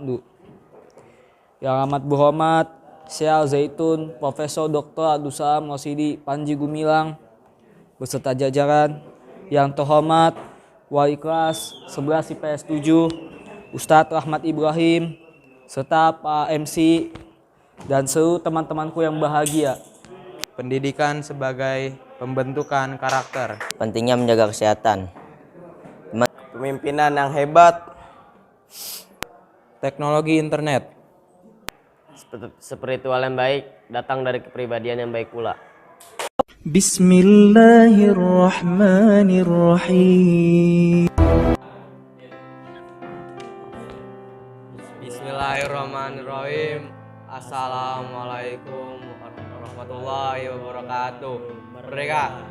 ba'du. Yang amat berhormat Syekh Zaitun Profesor Dr. Abdul Salam Rosidi Panji Gumilang beserta jajaran. Yang terhormat Wali kelas 11 IPS 7 Ustadz Rahmat Ibrahim serta Pak MC dan seluruh teman-temanku yang bahagia. Pendidikan sebagai pembentukan karakter. Pentingnya menjaga kesehatan. Pemimpinan yang hebat. Teknologi internet. Spiritual yang baik datang dari kepribadian yang baik pula. Bismillahirrahmanirrahim. Bismillahirrahmanirrahim. Assalamualaikum warahmatullahi wabarakatuh. Merdeka.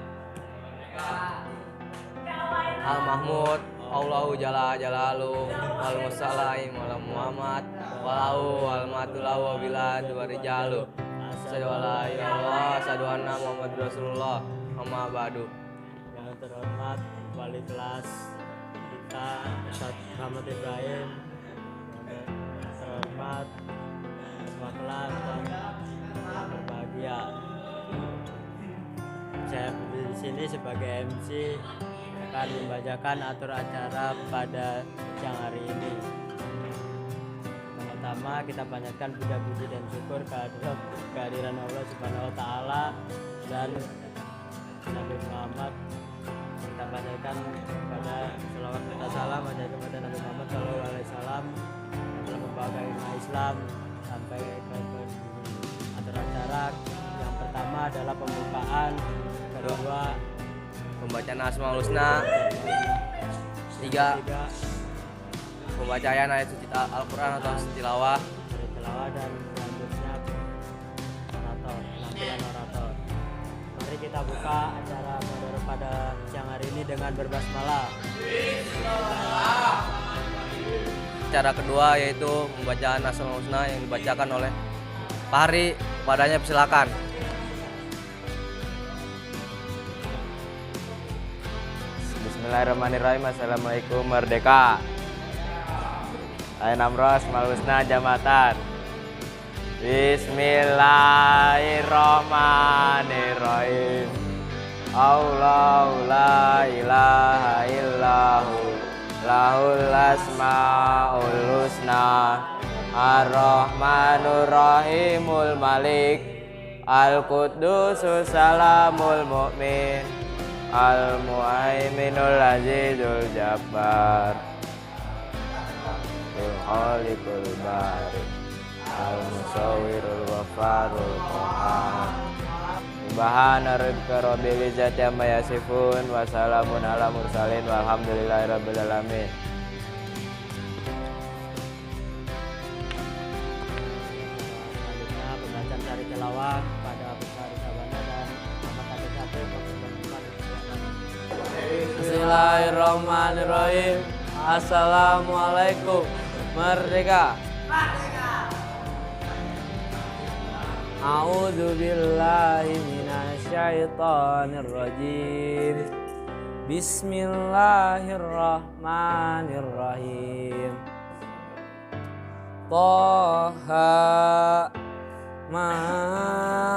Al-Mahmud Allahu Jalla Jalalu wal Musallaim wal Muhammad walau wal matulahu wa bilad wa rijalu asyhadu an la ilaha illallah asyhadu anna Muhammad Rasulullah amma ba'du. Yang terhormat wali kelas kita Ustadz Rahmat Ibrahim, yang terhormat semua kelas dan yang berbahagia. Saya di sini sebagai MC akan membacakan atur acara pada siang hari ini. Pertama, kita panjatkan puja-puji dan syukur kehadiran Allah Subhanahu wa taala dan Nabi Muhammad. Kita panjatkan pada selawat serta salam kepada Nabi Muhammad sallallahu alaihi wasallam yang telah membawa agama Islam sampai ke atur acara. Yang pertama adalah pembukaan, kedua Pembacaan Asmaul Husna, 3 pembacaan ayat suci Al-Quran atau tilawah, dan selanjutnya penampilan orator. Mari kita buka acara pada siang hari ini dengan berbasmalah. Cara kedua yaitu pembacaan Asmaul Husna yang dibacakan oleh Pak Hari. Padanya persilakan. Bismillahirrahmanirrahim. Assalamualaikum. Merdeka. Saya Namros Malusna Jamatan. Bismillahirrahmanirrahim. Allahu la ilaha illahu lahul asmaul husna ar-rahmanur rahimul malik al-qudusus salamul mu'min al-muhaiminul azizul jabbar al-khaliqul bari al-musawwirul ghafarul qahhar subhana rabbika rabbil izzati amma yasifun wa salamun ala mursalin walhamdulillahi rabbil alamin. Selanjutnya pembacaan dari tilawah pada Besar Sabana dan Muhammad Satu. Bismillahirrahmanirrahim. Assalamualaikum. Merdeka. A'udzu billahi minasyaitonir rajim. Bismillahirrahmanirrahim. Taha ma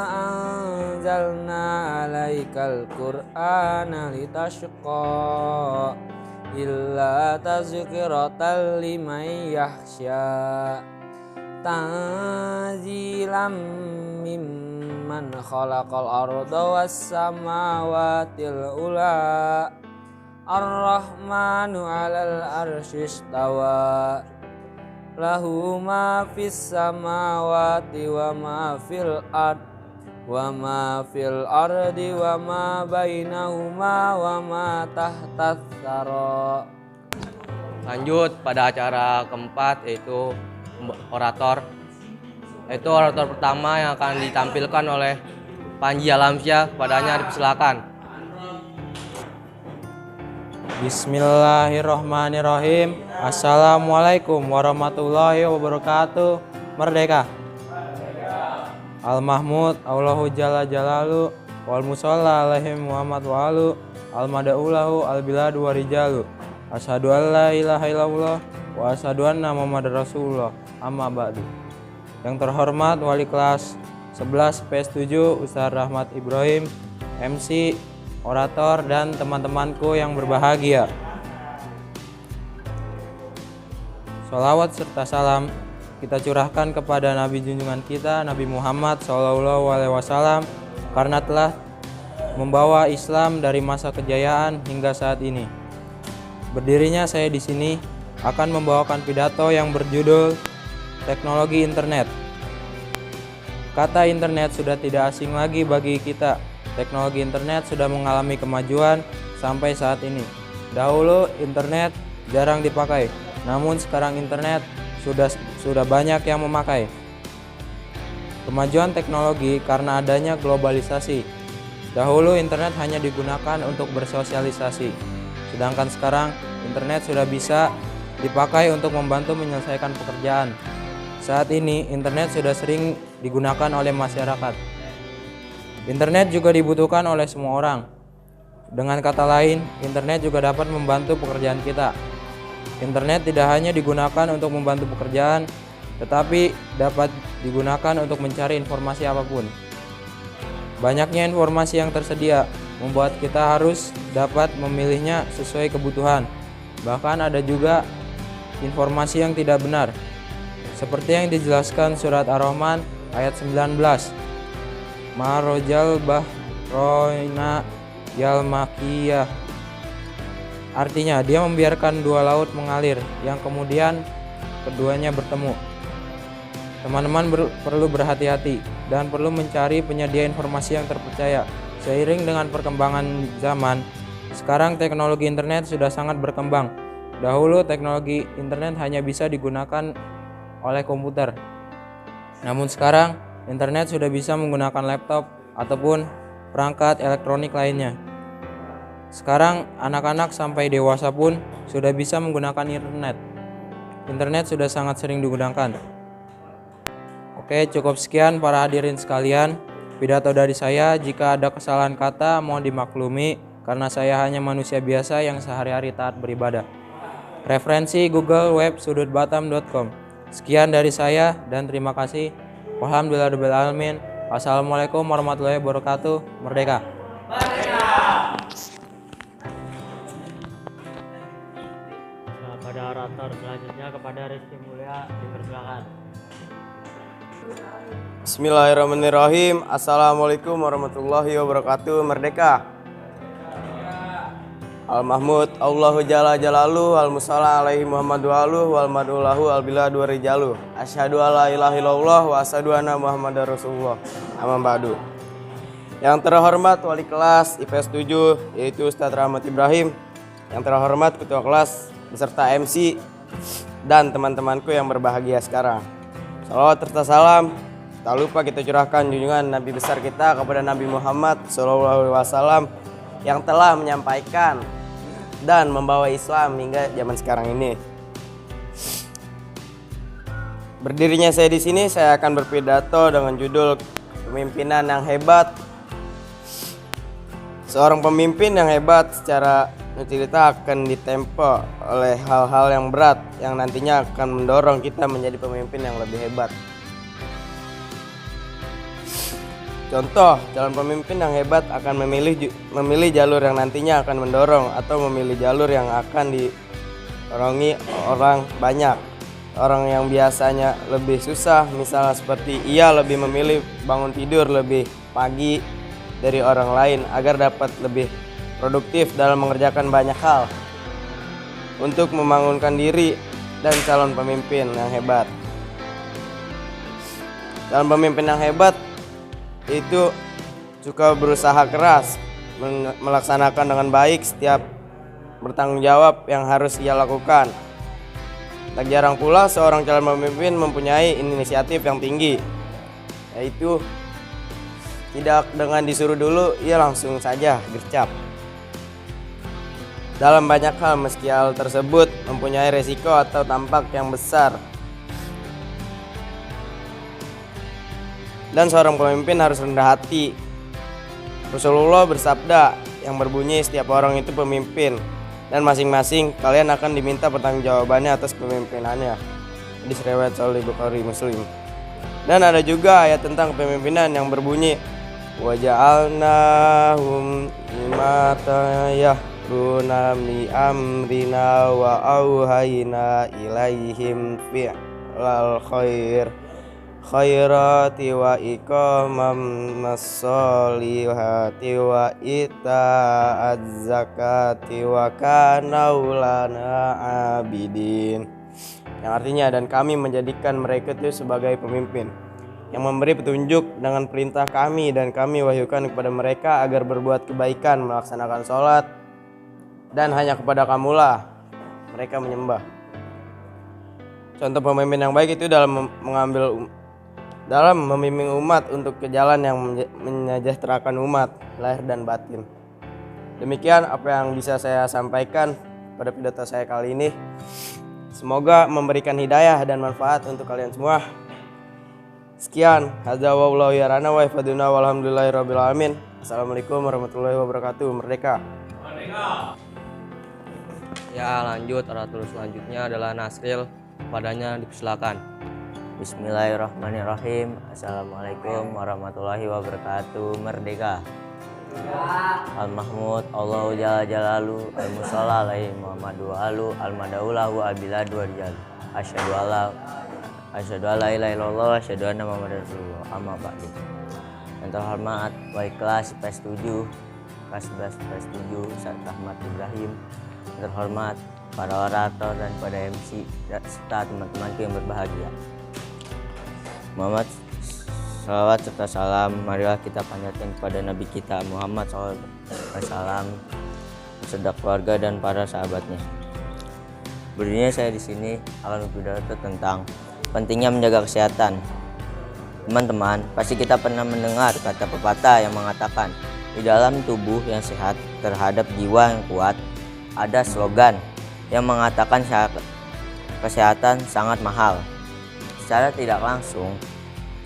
anzalna alaikal qur'ana litashqa illa tazkiratan liman yakhsha tanzilam mimman khalaqal arda was samawatil ula ar-rahmanu 'alal arsy istawa lahu ma fis samawati wa ma fil ard wa ma fil ardi wa ma bainahuma wa ma tahtas tsara. Lanjut pada acara keempat yaitu orator. Itu orator pertama yang akan ditampilkan oleh Panji Alamsyah. Padanya dipersilakan. Bismillahirrahmanirrahim. Assalamualaikum warahmatullahi wabarakatuh. Merdeka. Al-Mahmud Allahu Jalla Jalalu wal Musalla alaihi Muhammad wa alu al-mada'ulahu al-biladu wa rijalu. Asyhadu an la ilaha illallah wa asyhadu anna Muhammadar Rasulullah. Amma ba'du. Yang terhormat Wali kelas 11 PS7 Ustaz Rahmat Ibrahim, MC, orator, dan teman-temanku yang berbahagia. Sholawat serta salam kita curahkan kepada Nabi junjungan kita, Nabi Muhammad SAW, karena telah membawa Islam dari masa kejayaan hingga saat ini. Berdirinya saya di sini akan membawakan pidato yang berjudul Teknologi Internet. Kata internet sudah tidak asing lagi bagi kita. Teknologi internet sudah mengalami kemajuan sampai saat ini. Dahulu internet jarang dipakai, namun sekarang internet sudah banyak yang memakai. Kemajuan teknologi karena adanya globalisasi. Dahulu internet hanya digunakan untuk bersosialisasi, sedangkan sekarang internet sudah bisa dipakai untuk membantu menyelesaikan pekerjaan. Saat ini internet sudah sering digunakan oleh masyarakat. Internet juga dibutuhkan oleh semua orang. Dengan kata lain, internet juga dapat membantu pekerjaan kita. Internet tidak hanya digunakan untuk membantu pekerjaan, tetapi dapat digunakan untuk mencari informasi apapun. Banyaknya informasi yang tersedia membuat kita harus dapat memilihnya sesuai kebutuhan. Bahkan ada juga informasi yang tidak benar, seperti yang dijelaskan surat Ar-Rahman ayat 19. Marojal bahroina yal makiyah. Artinya, dia membiarkan dua laut mengalir, yang kemudian keduanya bertemu. Teman-teman perlu berhati-hati dan perlu mencari penyedia informasi yang terpercaya. Seiring dengan perkembangan zaman, sekarang teknologi internet sudah sangat berkembang. Dahulu teknologi internet hanya bisa digunakan oleh komputer. Namun sekarang, internet sudah bisa menggunakan laptop ataupun perangkat elektronik lainnya. Sekarang anak-anak sampai dewasa pun sudah bisa menggunakan internet. Internet sudah sangat sering digunakan. Oke, cukup sekian para hadirin sekalian pidato dari saya. Jika ada kesalahan kata mohon dimaklumi karena saya hanya manusia biasa yang sehari-hari taat beribadah. Referensi Google Web sudutbatam.com. Sekian dari saya dan terima kasih. Walhamdulillahirabbil alamin. Wassalamualaikum warahmatullahi wabarakatuh. Merdeka. Pada orator selanjutnya kepada Rizky Mulia dipersilakan. Bismillahirrahmanirrahim. Assalamualaikum warahmatullahi wabarakatuh. Merdeka. Al-Mahmud Allahu Jalla Jalaluhu Al-Musalla alaihi Muhammadu aluhu wal mad'ulahu al-biladu wa rijaluh. Asyhadu alla ilaha illallah wa asyhadu anna Muhammadar Rasulullah. Amma ba'du. Yang terhormat Wali kelas IPS 7 yaitu Ustaz Rahmat Ibrahim. Yang terhormat Ketua kelas beserta MC dan teman-temanku yang berbahagia sekarang. Salawat serta salam tak lupa kita curahkan junjungan Nabi besar kita kepada Nabi Muhammad SAW yang telah menyampaikan dan membawa Islam hingga zaman sekarang ini. Berdirinya saya di sini, saya akan berpidato dengan judul Pemimpinan yang Hebat. Seorang pemimpin yang hebat secara kita akan ditempa oleh hal-hal yang berat yang nantinya akan mendorong kita menjadi pemimpin yang lebih hebat. Contoh, calon pemimpin yang hebat akan memilih jalur yang nantinya akan mendorong atau memilih jalur yang akan dirongi orang banyak. Orang yang biasanya lebih susah, misalnya seperti ia lebih memilih bangun tidur lebih pagi dari orang lain agar dapat lebih produktif dalam mengerjakan banyak hal untuk membangunkan diri dan calon pemimpin yang hebat. Calon pemimpin yang hebat itu suka berusaha keras, melaksanakan dengan baik setiap bertanggung jawab yang harus ia lakukan. Tak jarang pula seorang calon pemimpin mempunyai inisiatif yang tinggi, yaitu tidak dengan disuruh dulu, ia langsung saja gercep. Dalam banyak hal, meski hal tersebut mempunyai resiko atau dampak yang besar. Dan seorang pemimpin harus rendah hati. Rasulullah bersabda yang berbunyi setiap orang itu pemimpin dan masing-masing kalian akan diminta pertanggungjawabannya atas pemimpinannya. Hadis riwayat Sahih Bukhari Muslim. Dan ada juga ayat tentang kepemimpinan yang berbunyi wa ja'alnahum imatan yahduna li amrina wa auhayna ilaihim fi'lal khairati wa iqamam massolihati wa ita'az zakati wa kanau lana abidin. Yang artinya, dan kami menjadikan mereka itu sebagai pemimpin yang memberi petunjuk dengan perintah kami, dan kami wahyukan kepada mereka agar berbuat kebaikan, melaksanakan sholat, dan hanya kepada kamulah mereka menyembah. Contoh pemimpin yang baik itu dalam membimbing umat untuk ke jalan yang menyejahterakan umat lahir dan batin. Demikian apa yang bisa saya sampaikan pada pidato saya kali ini. Semoga memberikan hidayah dan manfaat untuk kalian semua. Sekian, hadza wallahu yarana wa ifaduna walhamdulillahirabbil alamin. Assalamualaikum warahmatullahi wabarakatuh. Merdeka. Ya, lanjut. Orator selanjutnya adalah Nasril. Padanya dipersilakan. Bismillahirrahmanirrahim. Assalamualaikum warahmatullahi wabarakatuh. Merdeka. Al-Mahmud Allahu Jalla Jalalu Al-Musalla alaihi Muhammadu alu Al-Madaulahu Abiladu Arjalu Asyhadu alla ilaha illallah wa asyhadu anna Muhammadar Rasulullah. Amma ba'du. Yang terhormat Wali kelas IPS 7 kelas 11 IPS 7 Ustaz Ahmad Ibrahim. Yang terhormat para orator dan pada MC serta teman-temanku yang berbahagia. Muhammad salawat serta salam marilah kita panjatkan kepada Nabi kita Muhammad SAW beserta keluarga dan para sahabatnya. Berdirinya saya di sini akan berpidato tentang pentingnya menjaga kesehatan. Teman-teman, pasti kita pernah mendengar kata pepatah yang mengatakan di dalam tubuh yang sehat terhadap jiwa yang kuat. Ada slogan yang mengatakan kesehatan sangat mahal. Secara tidak langsung,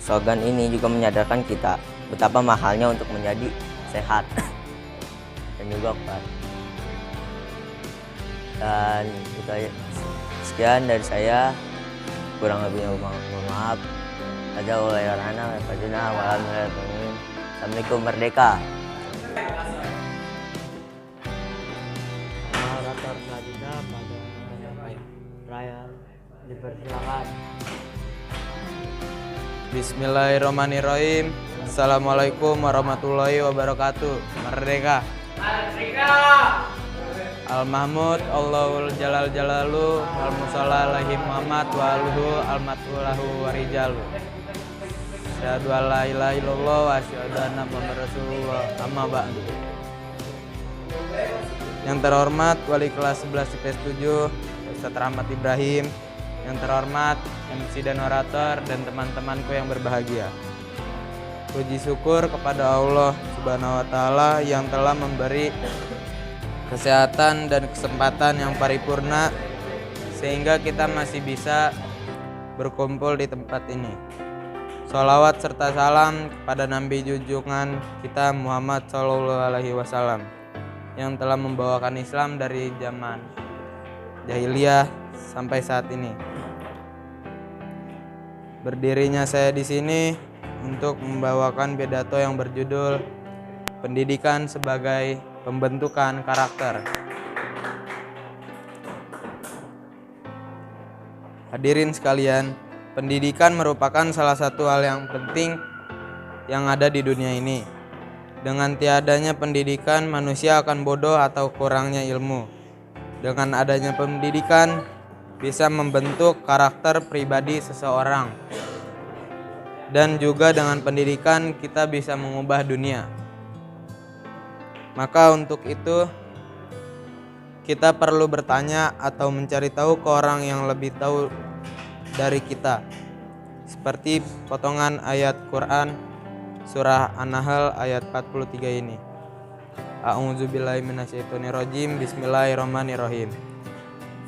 slogan ini juga menyadarkan kita betapa mahalnya untuk menjadi sehat dan juga kuat. Dan itu aja. Sekian dari saya, kurang lebihnya mohon maaf. Assalamualaikum. Merdeka. Orator selanjutnya pada Raya dipersilakan. Bismillahirrahmanirrahim. Assalamualaikum warahmatullahi wabarakatuh. Merdeka. Al-Mahmud Allahul Jalal Jalalu Al-Musalla alaihi Muhammad wa aluhu al-matulahu wa rijalu. Asyhadu an la ilaha illallah wa asyhadu anna Muhammadar Rasulullah. Amma ba'du. Yang terhormat Wali kelas 11 IPS 7 Ustaz Ahmad Ibrahim. Yang terhormat MC dan orator dan teman-temanku yang berbahagia. Puji syukur kepada Allah Subhanahu wa taala yang telah memberi kesehatan dan kesempatan yang paripurna sehingga kita masih bisa berkumpul di tempat ini. Sholawat serta salam kepada Nabi junjungan kita Muhammad SAW yang telah membawakan Islam dari zaman jahiliyah sampai saat ini. Berdirinya saya di sini untuk membawakan pidato yang berjudul Pendidikan sebagai Pembentukan Karakter. Hadirin sekalian, pendidikan merupakan salah satu hal yang penting yang ada di dunia ini. Dengan tiadanya pendidikan, manusia akan bodoh atau kurangnya ilmu. Dengan adanya pendidikan, bisa membentuk karakter pribadi seseorang. Dan juga dengan pendidikan kita bisa mengubah dunia. Maka untuk itu kita perlu bertanya atau mencari tahu ke orang yang lebih tahu dari kita. Seperti potongan ayat Quran surah An-Nahl ayat 43 ini. A'udzubillahi minasyaitonirrajim. Bismillahirrahmanirrahim.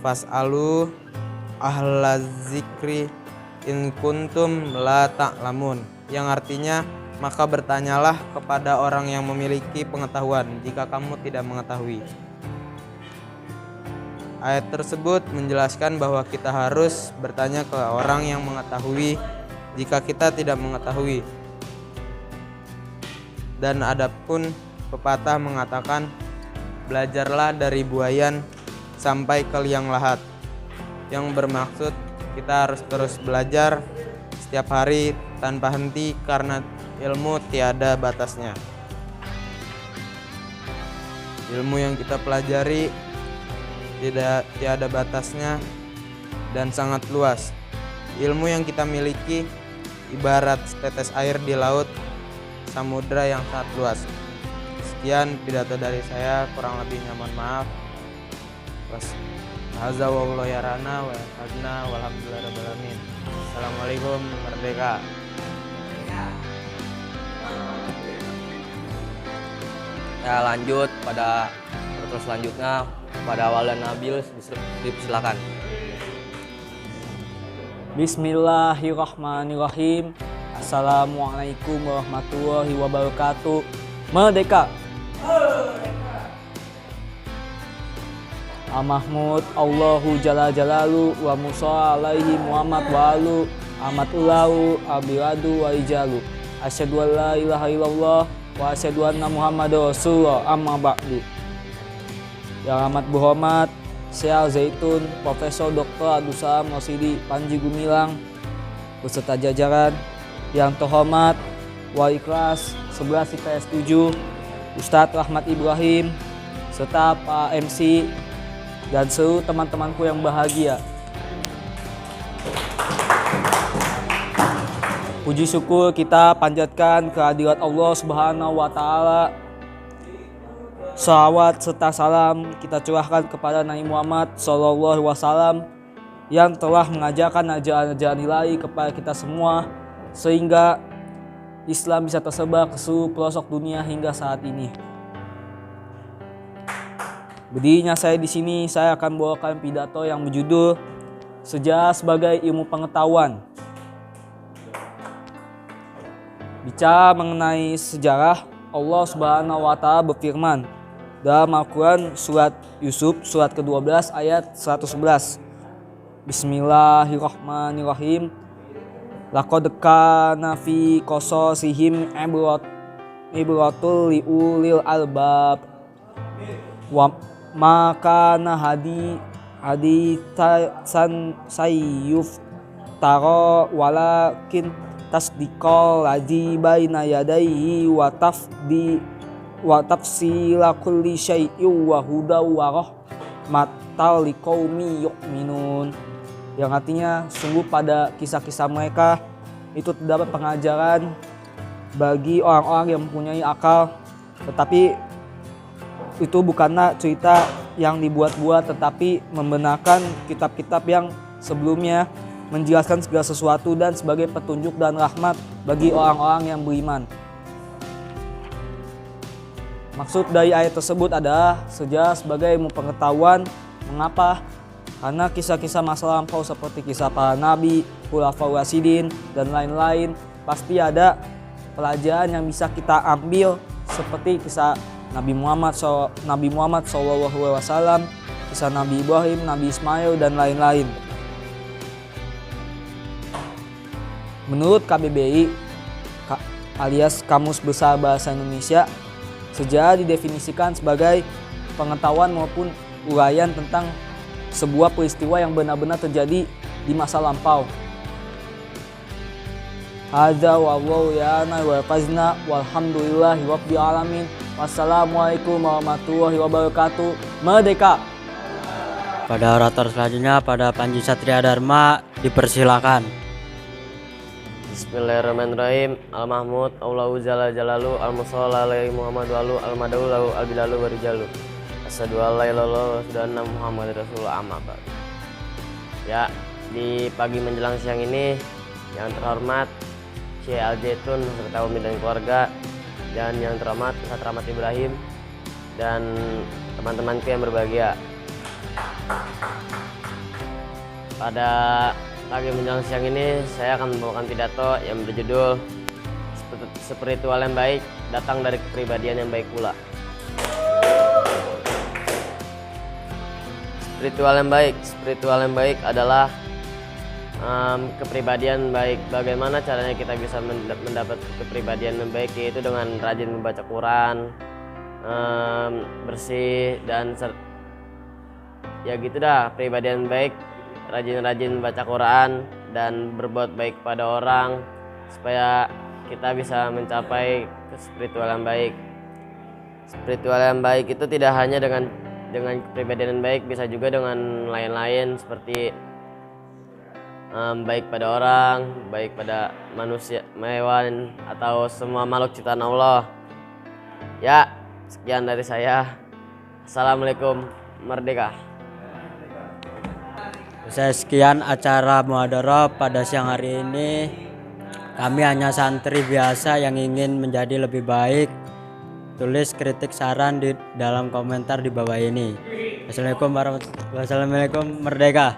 Fas'alu ahlaz zikri in kuntum la ta'lamun, yang artinya maka bertanyalah kepada orang yang memiliki pengetahuan jika kamu tidak mengetahui. Ayat tersebut menjelaskan bahwa kita harus bertanya ke orang yang mengetahui jika kita tidak mengetahui. Dan adapun pepatah mengatakan, belajarlah dari buayan sampai ke liang lahat, yang bermaksud kita harus terus belajar setiap hari tanpa henti karena ilmu tiada batasnya. Ilmu yang kita pelajari tiada batasnya dan sangat luas. Ilmu yang kita miliki ibarat setetes air di laut samudra yang sangat luas. Sekian pidato dari saya, kurang lebihnya mohon maaf. Hadza wallahu yarana wa yahfazna walhamdulillahirabbil alamin. Assalamualaikum, merdeka. Ya, lanjut pada peraturan selanjutnya pada Walan Nabil, silakan. Bismillahirrahmanirrahim. Assalamualaikum warahmatullahi wabarakatuh. Merdeka. Mahmud Allahu Jalla Jalalu wa Musa alaihi Muhammad wa alu Ahmadulahu abiladu wa ijalu. Asyhadu an la ilaha illallah wa asyhadu anna Muhammadar Rasulullah, amma ba'du. Yang amat berhormat Syekh Zaitun Profesor Dr. Abdul Salam Rosidi Panji Gumilang beserta jajaran. Yang terhormat Wali Kelas 11 IPS 7 Ustadz Rahmat Ibrahim serta Pak MC dan seluruh teman-temanku yang bahagia. Puji syukur kita panjatkan kehadirat Allah Subhanahu wa taala. Salawat serta salam kita curahkan kepada Nabi Muhammad SAW yang telah mengajarkan ajaran-ajaran ilahi kepada kita semua sehingga Islam bisa tersebar ke seluruh pelosok dunia hingga saat ini. Berdirinya saya di sini, saya akan bawakan pidato yang berjudul Sejarah sebagai Ilmu Pengetahuan. Bicara mengenai sejarah, Allah Subhanahu wa taala berfirman dalam Al-Quran surat Yusuf surat ke-12 ayat 111. Bismillahirrahmanirrahim. Laqad kana fi qasasihim ibratul liulil albab wa ma kana haditsan sayyuf tara walakin tasdiqal ladzi baina yadayhi wa tafsila kulli syai'in wa hudaw wa rahmatal liqaumi yu'minun. Yang artinya sungguh pada kisah-kisah mereka itu terdapat pengajaran bagi orang-orang yang mempunyai akal, tetapi itu bukanlah cerita yang dibuat-buat, tetapi membenarkan kitab-kitab yang sebelumnya menjelaskan segala sesuatu dan sebagai petunjuk dan rahmat bagi orang-orang yang beriman. Maksud dari ayat tersebut adalah sejarah sebagai ilmu pengetahuan. Mengapa? Karena kisah-kisah masa lampau seperti kisah para nabi, khulafaur rasyidin, dan lain-lain pasti ada pelajaran yang bisa kita ambil seperti kisah Nabi Muhammad SAW, kisah Nabi Ibrahim, Nabi Ismail, dan lain-lain. Menurut KBBI alias Kamus Besar Bahasa Indonesia, sejarah didefinisikan sebagai pengetahuan maupun uraian tentang sebuah peristiwa yang benar-benar terjadi di masa lampau. Hadza wallahu ya'na wa yahfazna walhamdulillahi rabbil alamin. Wassalamualaikum warahmatullahi wabarakatuh. Merdeka. Pada orator selanjutnya pada Panji Satria Dharma dipersilakan. Bismillahirrahmanirrahim. Al-Mahmud Allahu Jalla Jalalu Al-Musalla alaihi Muhammad walu Al-Madaulahu Al-Bilalu Warijalu. Asyhadu an la ilaha illallah wa asyhadu anna Muhammadar Rasulullah, amma ba'du. Ya, di pagi menjelang siang ini yang terhormat Syekh Al-Zaitun beserta Umi dan keluarga, dan yang terhormat Ustadz Rahmat Ibrahim dan teman-temanku yang berbahagia. Pada pagi menjelang siang ini saya akan membawakan pidato yang berjudul Spiritual yang baik datang dari kepribadian yang baik pula. Spiritual yang baik. Spiritual yang baik adalah kepribadian baik. Bagaimana caranya kita bisa mendapat kepribadian yang baik, yaitu dengan rajin membaca Quran, bersih, dan ya gitu dah. Kepribadian baik, rajin-rajin membaca Quran dan berbuat baik pada orang, supaya kita bisa mencapai spiritual yang baik. Spiritual yang baik itu tidak hanya dengan kepribadian yang baik, bisa juga dengan lain-lain, seperti baik pada orang, baik pada manusia, hewan, atau semua makhluk ciptaan Allah. Ya, sekian dari saya. Assalamualaikum, merdeka. Saya sekian acara muhadarah pada siang hari ini. Kami hanya santri biasa yang ingin menjadi lebih baik. Tulis kritik saran di dalam komentar di bawah ini. Wassalamualaikum, merdeka.